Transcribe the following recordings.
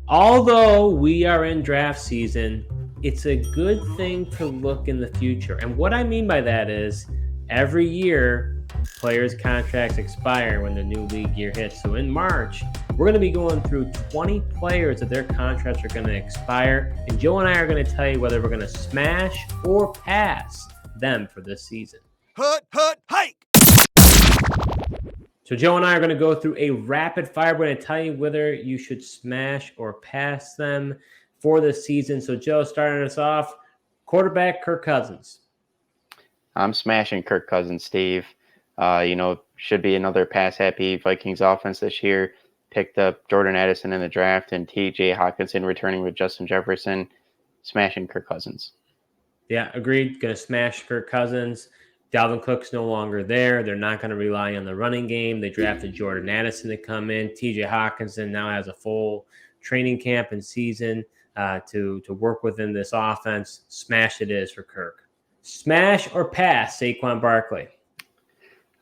Although we are in draft season, it's a good thing to look in the future. And what I mean by that is every year, players' contracts expire when the new league year hits. So in March, we're going to be going through 20 players that their contracts are going to expire. And Joe and I are going to tell you whether we're going to smash or pass them for this season. Hike! So Joe and I are going to go through a rapid fire. We're going to tell you whether you should smash or pass them for the season. So Joe, starting us off, quarterback Kirk Cousins. I'm smashing Kirk Cousins, Steve. Should be another pass-happy Vikings offense this year. Picked up Jordan Addison in the draft and TJ Hockenson returning with Justin Jefferson. Smashing Kirk Cousins. Yeah, agreed. Going to smash Kirk Cousins. Dalvin Cook's no longer there. They're not going to rely on the running game. They drafted Jordan Addison to come in. TJ Hockenson now has a full training camp and season to work within this offense. Smash it is for Kirk. Smash or pass Saquon Barkley?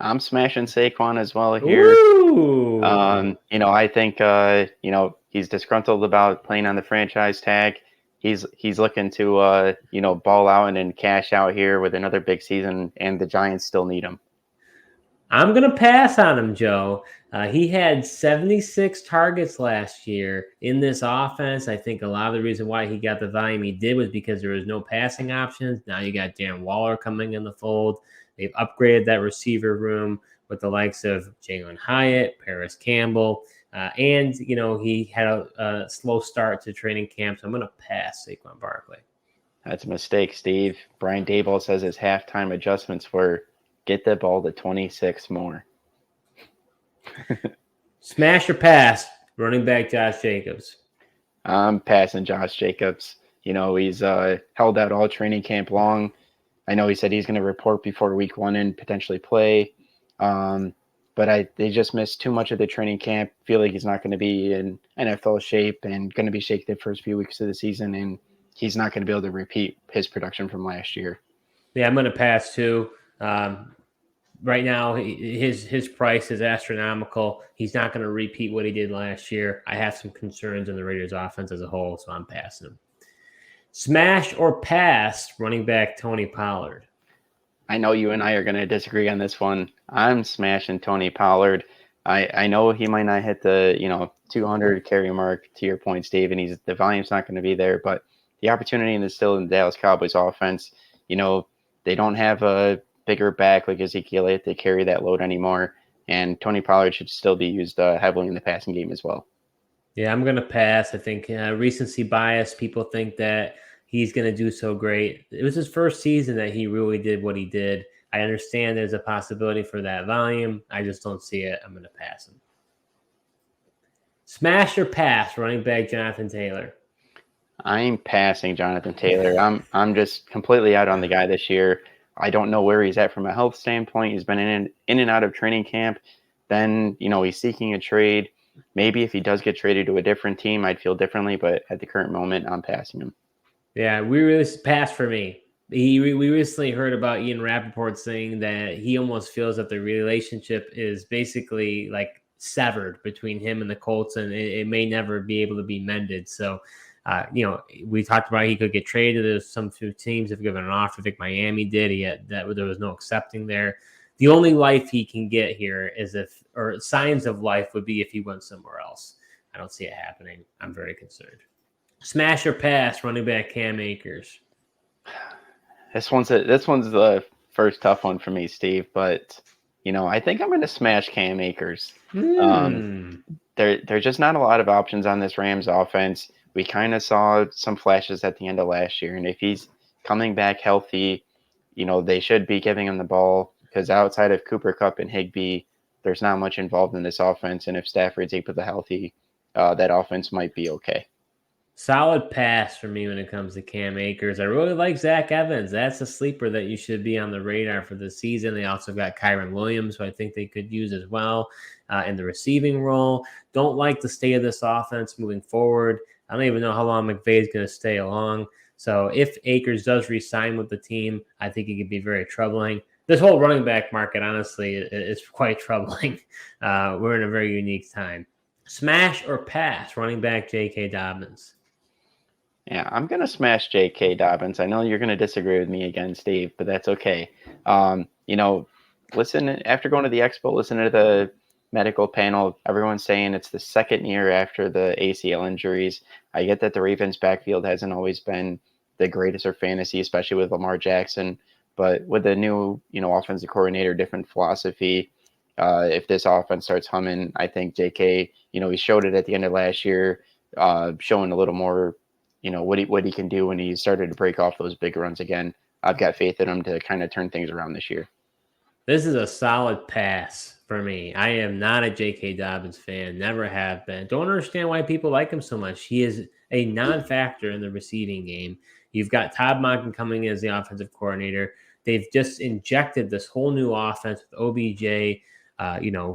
I'm smashing Saquon as well here. Ooh. I think he's disgruntled about playing on the franchise tag. He's looking to ball out and cash out here with another big season, and the Giants still need him. I'm going to pass on him, Joe. He had 76 targets last year in this offense. I think a lot of the reason why he got the volume he did was because there was no passing options. Now you got Darren Waller coming in the fold. They've upgraded that receiver room with the likes of Jalen Hyatt, Paris Campbell. And he had a slow start to training camp, so I'm going to pass Saquon Barkley. That's a mistake, Steve. Brian Daboll says his halftime adjustments were get the ball to 26 more. Smash or pass, running back Josh Jacobs. I'm passing Josh Jacobs. He's held out all training camp long. I know he said he's going to report before week 1 and potentially play. But they just missed too much of the training camp. Feel like he's not going to be in NFL shape and going to be shaky the first few weeks of the season, and he's not going to be able to repeat his production from last year. Yeah, I'm going to pass too. Right now, his price is astronomical. He's not going to repeat what he did last year. I have some concerns in the Raiders' offense as a whole, so I'm passing him. Smash or pass running back Tony Pollard. I know you and I are going to disagree on this one. I'm smashing Tony Pollard. I know he might not hit the 200 carry mark to your point, Steve, and the volume's not going to be there, but the opportunity is still in the Dallas Cowboys offense. They don't have a bigger back like Ezekiel Elliott to carry that load anymore, and Tony Pollard should still be used heavily in the passing game as well. Yeah, I'm going to pass. I think recency bias. People think that he's going to do so great. It was his first season that he really did what he did. I understand there's a possibility for that volume. I just don't see it. I'm going to pass him. Smash or pass running back Jonathan Taylor. I'm passing Jonathan Taylor. I'm just completely out on the guy this year. I don't know where he's at from a health standpoint. He's been in and out of training camp. Then, he's seeking a trade. Maybe if he does get traded to a different team, I'd feel differently. But at the current moment, I'm passing him. Yeah, we really passed for me. We recently heard about Ian Rappaport saying that he almost feels that the relationship is basically like severed between him and the Colts, and it may never be able to be mended. So, we talked about he could get traded. There's some few teams have given an offer. I think Miami did. There was no accepting there. The only life he can get here is or signs of life would be if he went somewhere else. I don't see it happening. I'm very concerned. Smash or pass running back Cam Akers. This one's the first tough one for me, Steve. But I think I'm going to smash Cam Akers. There's just not a lot of options on this Rams offense. We kind of saw some flashes at the end of last year, and if he's coming back healthy, they should be giving him the ball because outside of Cooper Kupp and Higbee, there's not much involved in this offense. And if Stafford's able to healthy, that offense might be okay. Solid pass for me when it comes to Cam Akers. I really like Zach Evans. That's a sleeper that you should be on the radar for the season. They also got Kyron Williams, who I think they could use as well in the receiving role. Don't like the state of this offense moving forward. I don't even know how long McVay's going to stay along. So if Akers does re-sign with the team, I think it could be very troubling. This whole running back market, honestly, is quite troubling. We're in a very unique time. Smash or pass running back JK Dobbins? Yeah, I'm gonna smash JK Dobbins. I know you're gonna disagree with me again, Steve, but that's okay. Listen, after going to the expo, listen to the medical panel. Everyone's saying it's the second year after the ACL injuries. I get that the Ravens backfield hasn't always been the greatest for fantasy, especially with Lamar Jackson. But with the new, offensive coordinator, different philosophy, if this offense starts humming, I think JK, he showed it at the end of last year, showing a little more, what he can do when he started to break off those big runs again. I've got faith in him to kind of turn things around this year. This is a solid pass for me. I am not a J.K. Dobbins fan, never have been. Don't understand why people like him so much. He is a non-factor in the receiving game. You've got Todd Monken coming in as the offensive coordinator. They've just injected this whole new offense with OBJ,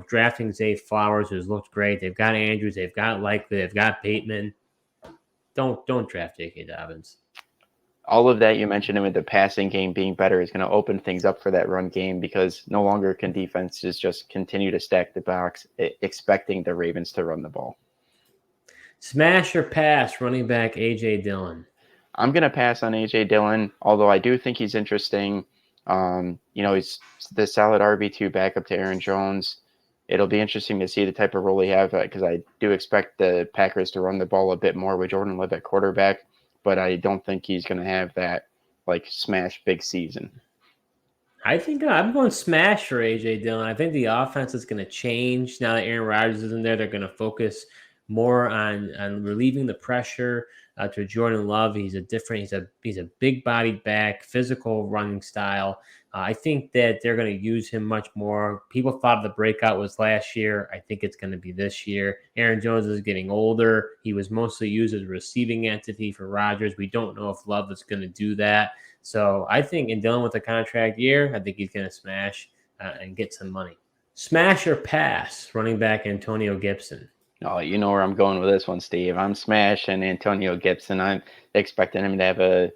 drafting Zay Flowers, who's looked great. They've got Andrews, they've got Likely, they've got Bateman. Don't draft J.K. Dobbins. All of that you mentioned, with the passing game being better, is going to open things up for that run game, because no longer can defenses just continue to stack the box expecting the Ravens to run the ball. Smash or pass running back AJ Dillon? I'm going to pass on AJ Dillon, although I do think he's interesting. He's the solid RB2 backup to Aaron Jones. It'll be interesting to see the type of role he has, because I do expect the Packers to run the ball a bit more with Jordan Love at quarterback. But I don't think he's going to have that smash big season. I think I'm going smash for AJ Dillon. I think the offense is going to change now that Aaron Rodgers isn't there. They're going to focus more on relieving the pressure to Jordan Love. He's a big bodied back, physical running style. I think that they're going to use him much more. People thought the breakout was last year. I think it's going to be this year. Aaron Jones is getting older. He was mostly used as a receiving entity for Rodgers. We don't know if Love is going to do that. So I think in dealing with a contract year, I think he's going to smash and get some money. Smash or pass running back Antonio Gibson? Oh, you know where I'm going with this one, Steve. I'm smashing Antonio Gibson. I'm expecting him to have a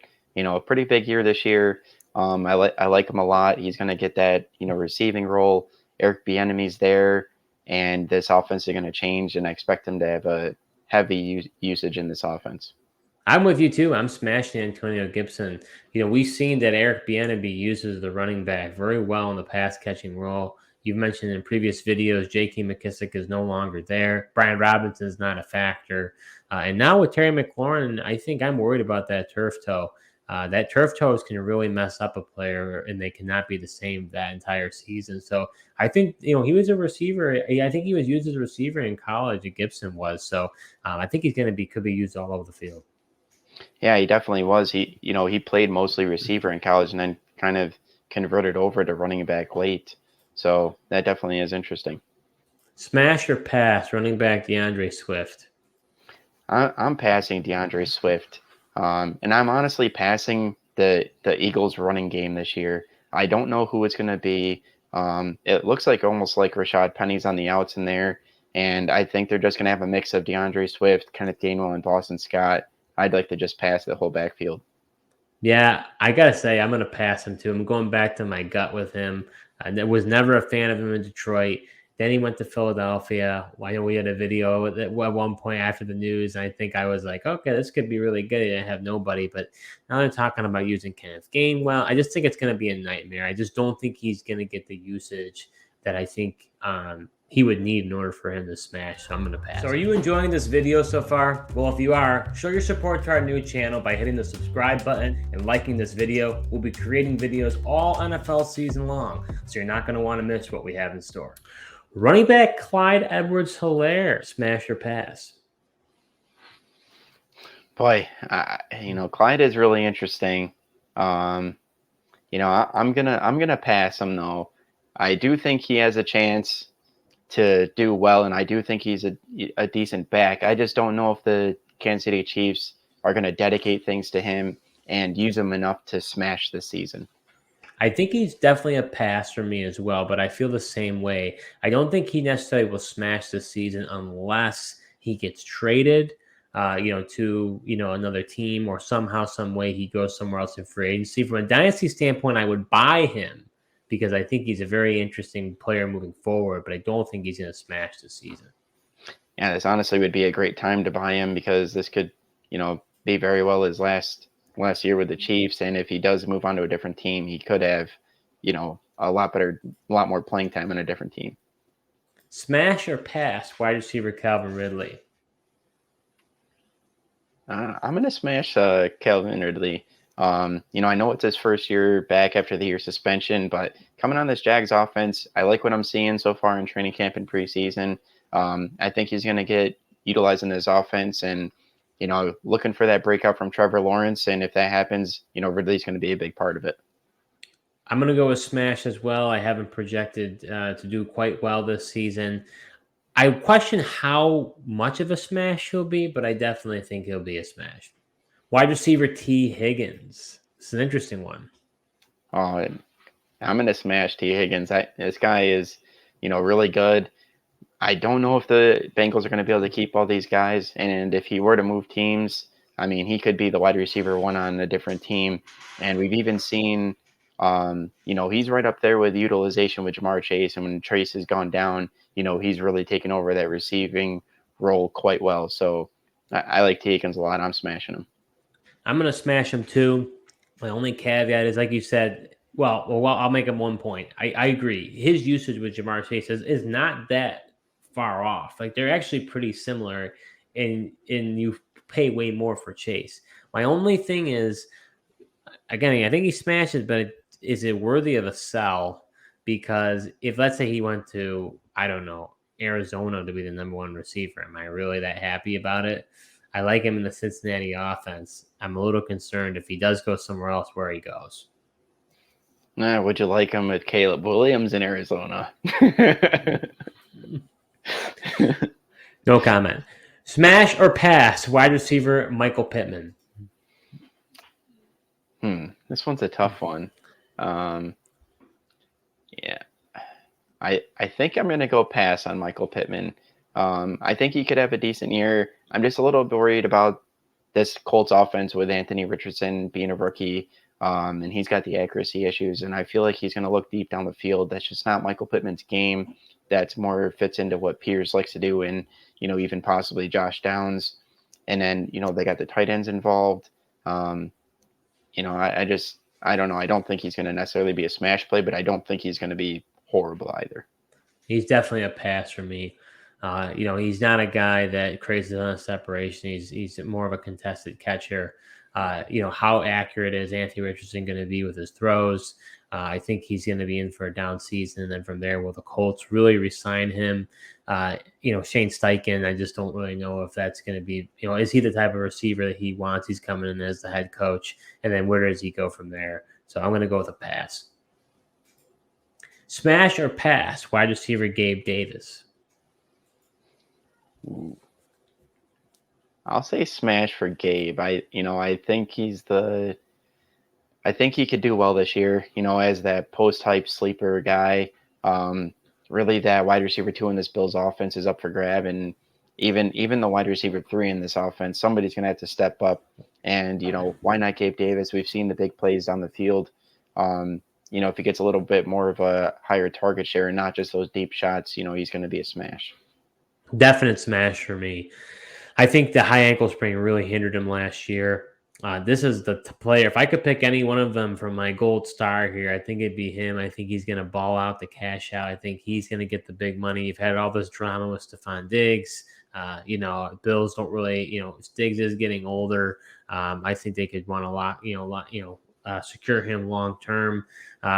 pretty big year this year. I like him a lot. He's going to get that, receiving role. Eric Bieniemy's there, and this offense is going to change, and I expect him to have a heavy usage in this offense. I'm with you too. I'm smashing Antonio Gibson. We've seen that Eric Bieniemy uses the running back very well in the pass catching role. You've mentioned in previous videos, J.K. McKissick is no longer there. Brian Robinson is not a factor. And now with Terry McLaurin, I think I'm worried about that turf toe. That turf toes can really mess up a player, and they cannot be the same that entire season. So I think, he was a receiver. I think he was used as a receiver in college. Gibson was. So I think he's going to could be used all over the field. Yeah, he definitely was. He played mostly receiver in college and then kind of converted over to running back late. So that definitely is interesting. Smash or pass running back DeAndre Swift? I'm passing DeAndre Swift. And I'm honestly passing the Eagles running game this year. I don't know who it's going to be. It looks almost like Rashad Penny's on the outs in there. And I think they're just going to have a mix of DeAndre Swift, Kenneth Gainwell, and Boston Scott. I'd like to just pass the whole backfield. Yeah, I got to say, I'm going to pass him too. I'm going back to my gut with him. I was never a fan of him in Detroit. Then he went to Philadelphia. I know we had a video at one point after the news, and I think I was like, okay, this could be really good. He didn't have nobody, but now they're talking about using Kenneth Gainwell. I just think it's going to be a nightmare. I just don't think he's going to get the usage that I think he would need in order for him to smash. So I'm going to pass. So are you enjoying this video so far? Well, if you are, show your support to our new channel by hitting the subscribe button and liking this video. We'll be creating videos all NFL season long, so you're not going to want to miss what we have in store. Running back Clyde Edwards-Helaire, smash or pass? Boy, Clyde is really interesting. I'm gonna pass him though. I do think he has a chance to do well, and I do think he's a decent back. I just don't know if the Kansas City Chiefs are going to dedicate things to him and use him enough to smash this season. I think he's definitely a pass for me as well, but I feel the same way. I don't think he necessarily will smash this season unless he gets traded, to another team, or somehow, some way he goes somewhere else in free agency. From a dynasty standpoint, I would buy him because I think he's a very interesting player moving forward, but I don't think he's going to smash this season. Yeah, this honestly would be a great time to buy him because this could, be very well his last year with the Chiefs. And if he does move on to a different team, he could have, a lot more playing time on a different team. Smash or pass wide receiver Calvin Ridley? I'm going to smash Calvin Ridley. I know it's his first year back after the year suspension, but coming on this Jags offense, I like what I'm seeing so far in training camp and preseason. I think he's going to get utilized in this offense and, looking for that breakout from Trevor Lawrence. And if that happens, Ridley's going to be a big part of it. I'm going to go with smash as well. I haven't projected to do quite well this season. I question how much of a smash he'll be, but I definitely think he'll be a smash. Wide receiver Tee Higgins. It's an interesting one. Oh, I'm going to smash Tee Higgins. This guy is, really good. I don't know if the Bengals are going to be able to keep all these guys. And if he were to move teams, I mean, he could be the wide receiver one on a different team. And we've even seen, he's right up there with utilization with Jamar Chase. And when Chase has gone down, he's really taken over that receiving role quite well. So I like Tee Higgins a lot. I'm smashing him. I'm going to smash him too. My only caveat is, like you said, well, I'll make him 1 point. I agree. His usage with Jamar Chase is not that far off. Like, they're actually pretty similar, and you pay way more for Chase. My only thing is, again, I think he smashes, but is it worthy of a sell? Because if, let's say, he went to, I don't know, Arizona to be the number one receiver, am I really that happy about it? I like him in the Cincinnati offense. I'm a little concerned if he does go somewhere else where he goes. Would you like him with Caleb Williams in Arizona? No comment. Smash or pass wide receiver Michael Pittman? This one's a tough one. Yeah. I think I'm going to go pass on Michael Pittman. I think he could have a decent year. I'm just a little worried about this Colts offense with Anthony Richardson being a rookie, and he's got the accuracy issues, and I feel like he's going to look deep down the field. That's just not Michael Pittman's game. That's more fits into what Pierce likes to do, and even possibly Josh Downs. And then they got the tight ends involved. I don't know. I don't think he's going to necessarily be a smash play, but I don't think he's going to be horrible either. He's definitely a pass for me. He's not a guy that creates a ton of separation. He's more of a contested catcher. How accurate is Anthony Richardson going to be with his throws? I think he's going to be in for a down season. And then from there, will the Colts really re-sign him? Shane Steichen, I just don't really know if that's going to be, is he the type of receiver that he wants? He's coming in as the head coach. And then where does he go from there? So I'm going to go with a pass. Smash or pass wide receiver Gabe Davis? I'll say smash for Gabe. I think I think he could do well this year, as that post-hype sleeper guy. Really that wide receiver 2 in this Bills offense is up for grab. And even the wide receiver 3 in this offense, somebody's going to have to step up. And, why not Gabe Davis? We've seen the big plays on the field. If he gets a little bit more of a higher target share and not just those deep shots, he's going to be a smash. Definite smash for me. I think the high ankle sprain really hindered him last year. This is the player. If I could pick any one of them from my gold star here, I think it'd be him. I think he's going to ball out the cash out. I think he's going to get the big money. You've had all this drama with Stephon Diggs. Bills don't really, Diggs is getting older. I think they could want secure him long term.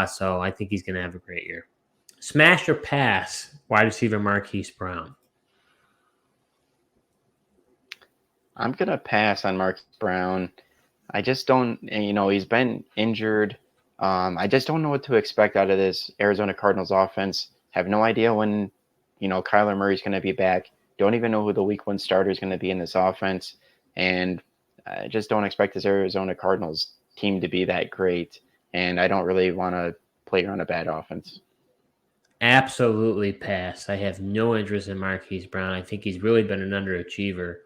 So I think he's going to have a great year. Smash or pass wide receiver Marquise Brown? I'm going to pass on Marquise Brown. I just don't, he's been injured. I just don't know what to expect out of this Arizona Cardinals offense. Have no idea when, Kyler Murray's going to be back. Don't even know who the week 1 starter is going to be in this offense. And I just don't expect this Arizona Cardinals team to be that great. And I don't really want to play on a bad offense. Absolutely pass. I have no interest in Marquise Brown. I think he's really been an underachiever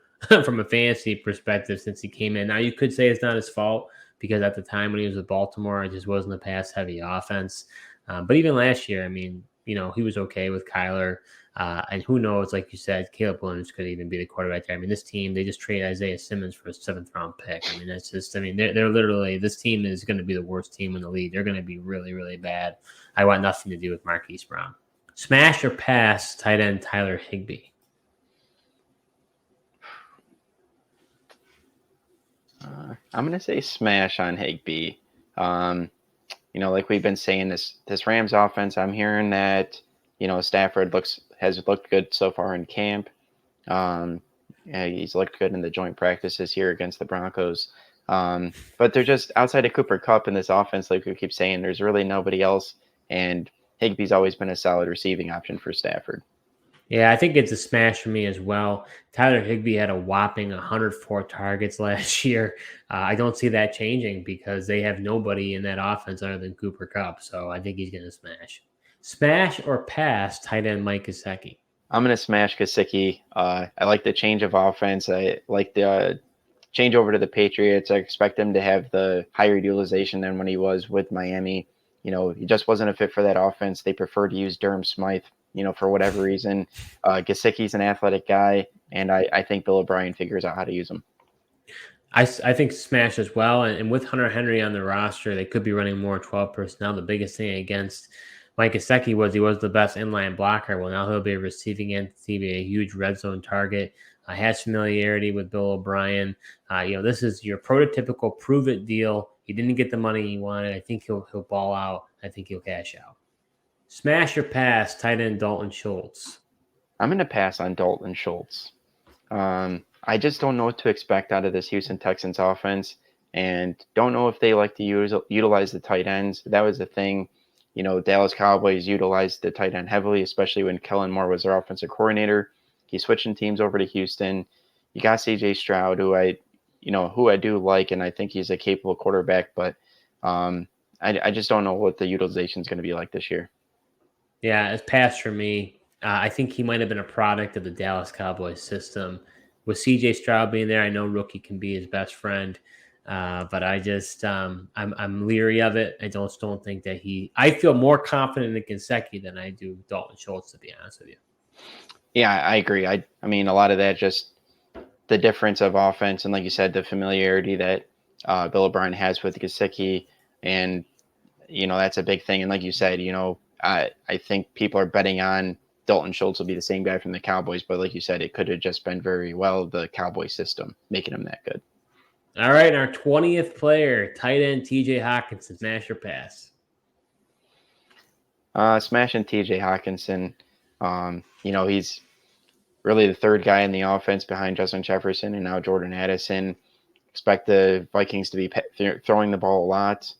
from a fantasy perspective since he came in. Now, you could say it's not his fault because at the time when he was with Baltimore, it just wasn't a pass-heavy offense. But even last year, he was okay with Kyler. And who knows, like you said, Caleb Williams could even be the quarterback there. I mean, this team, they just traded Isaiah Simmons for a 7th-round pick. I mean, that's just, I mean, they're literally, this team is going to be the worst team in the league. They're going to be really, really bad. I want nothing to do with Marquise Brown. Smash or pass tight end Tyler Higbee? I'm going to say smash on Higbee. Like we've been saying, this Rams offense, I'm hearing that, Stafford has looked good so far in camp. He's looked good in the joint practices here against the Broncos. But they're just outside of Cooper Kupp in this offense, like we keep saying, there's really nobody else. And Higbee's always been a solid receiving option for Stafford. Yeah, I think it's a smash for me as well. Tyler Higbee had a whopping 104 targets last year. I don't see that changing because they have nobody in that offense other than Cooper Kupp. So I think he's going to smash. Smash or pass tight end Mike Gesicki? I'm going to smash Gesicki. I like the change of offense. I like the change over to the Patriots. I expect him to have the higher utilization than when he was with Miami. He just wasn't a fit for that offense. They prefer to use Durham Smythe, for whatever reason. Gesicki's an athletic guy, and I think Bill O'Brien figures out how to use him. I think smash as well. And with Hunter Henry on the roster, they could be running more 12 personnel. The biggest thing against Mike Gesicki was he was the best inline blocker. Well, now he'll be a receiving entity, be a huge red zone target. Has familiarity with Bill O'Brien. This is your prototypical prove-it deal. He didn't get the money he wanted. I think he'll ball out. I think he'll cash out. Smash or pass tight end Dalton Schultz? I'm going to pass on Dalton Schultz. I just don't know what to expect out of this Houston Texans offense, and don't know if they like to utilize the tight ends. That was the thing. Dallas Cowboys utilized the tight end heavily, especially when Kellen Moore was their offensive coordinator. He's switching teams over to Houston. You got C.J. Stroud, who I do like, and I think he's a capable quarterback, but I just don't know what the utilization is going to be like this year. Yeah, it's pass for me. I think he might have been a product of the Dallas Cowboys system. With C.J. Stroud being there, I know rookie can be his best friend, but I just I'm leery of it. I don't think that I feel more confident in Gesicki than I do Dalton Schultz, to be honest with you. Yeah, I agree. I mean, a lot of that just the difference of offense, and like you said, the familiarity that Bill O'Brien has with Gesicki, and that's a big thing. And like you said, I think people are betting on Dalton Schultz will be the same guy from the Cowboys, but like you said, it could have just been very well the Cowboy system making him that good. All right, our 20th player, tight end TJ Hockenson, smash or pass? Smashing TJ Hockenson. He's really the third guy in the offense behind Justin Jefferson and now Jordan Addison. Expect the Vikings to be throwing the ball a lot.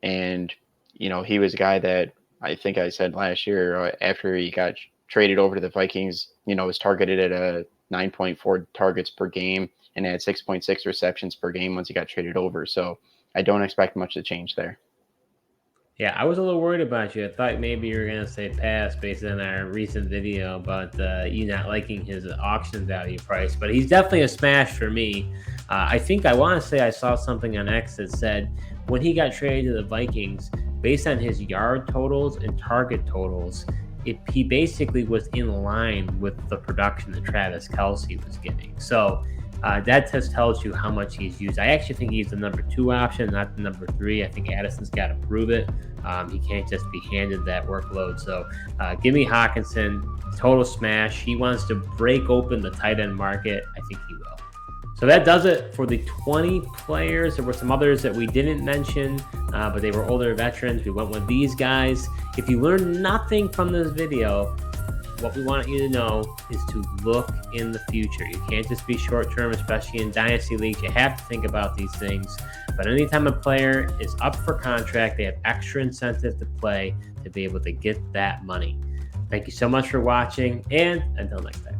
And, he was a guy that I think I said last year after he got traded over to the Vikings, was targeted at a 9.4 targets per game and had 6.6 receptions per game once he got traded over. So I don't expect much to change there. Yeah, I was a little worried about you. I thought maybe you were going to say pass based on our recent video about you not liking his auction value price, but he's definitely a smash for me. I want to say I saw something on X that said when he got traded to the Vikings, based on his yard totals and target totals, he basically was in line with the production that Travis Kelce was getting. So that just tells you how much he's used. I actually think he's the number 2 option, not the number 3. I think Addison's got to prove it. He can't just be handed that workload. So give me Hockenson, total smash. He wants to break open the tight end market. I think he will. So that does it for the 20 players. There were some others that we didn't mention, but they were older veterans. We went with these guys. If you learned nothing from this video, what we want you to know is to look in the future. You can't just be short-term, especially in dynasty leagues. You have to think about these things. But anytime a player is up for contract, they have extra incentive to play to be able to get that money. Thank you so much for watching, and until next time.